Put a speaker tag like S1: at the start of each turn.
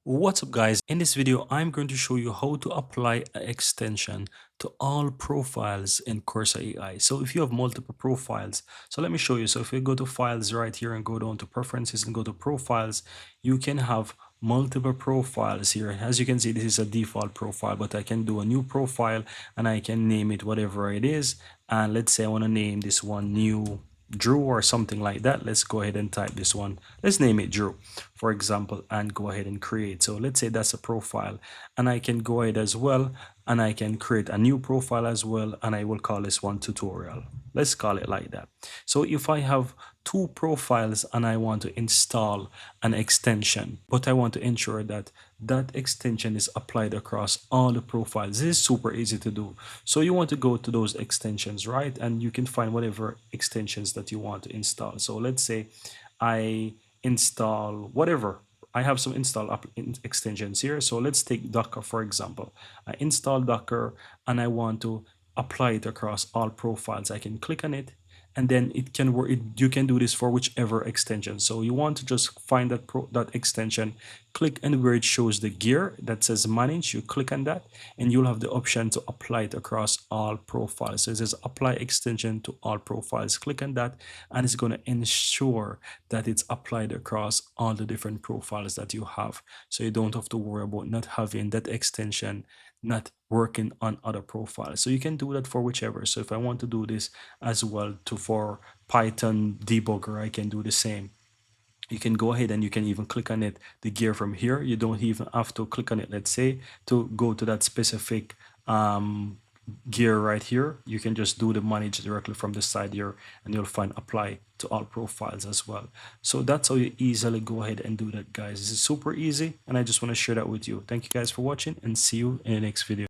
S1: What's up guys, in this video I'm going to show you how to apply an extension to all profiles in Corsa AI. So if you have multiple profiles, so let me show you. So if you go to files right here and go down to preferences and go to profiles, you can have multiple profiles here. As you can see, this is a default profile, but I can do a new profile and I can name it whatever it is. And let's say I want to name this one new Drew or something like that. Let's go ahead and type this one. Let's name it Drew, for example, and go ahead and create. So let's say that's a profile, and I can go ahead as well and I can create a new profile as well, and I will call this one tutorial. Let's call it like that. So if I have two profiles and I want to install an extension, but I want to ensure that that extension is applied across all the profiles. This is super easy to do. So you want to go to those extensions, right? And you can find whatever extensions that you want to install. So let's say I install whatever. I have some extensions here. So let's take Docker, for example. I install Docker and I want to apply it across all profiles. I can click on it and then it can work. You can do this for whichever extension. So you want to just find that extension, click, and where it shows the gear that says manage, you click on that and you'll have the option to apply it across all profiles. So it says apply extension to all profiles. Click on that and it's going to ensure that it's applied across all the different profiles that you have. So you don't have to worry about not having that extension not working on other profiles. So you can do that for whichever. So if I want to do this as well to for Python debugger, I can do the same. You can go ahead and you can even click on it, the gear from here. You don't even have to click on it, let's say, to go to that specific gear right here. You can just do the manage directly from the side here and you'll find apply to all profiles as well. So that's how you easily go ahead and do that, guys. This is super easy and I just want to share that with you. Thank you guys for watching and see you in the next video.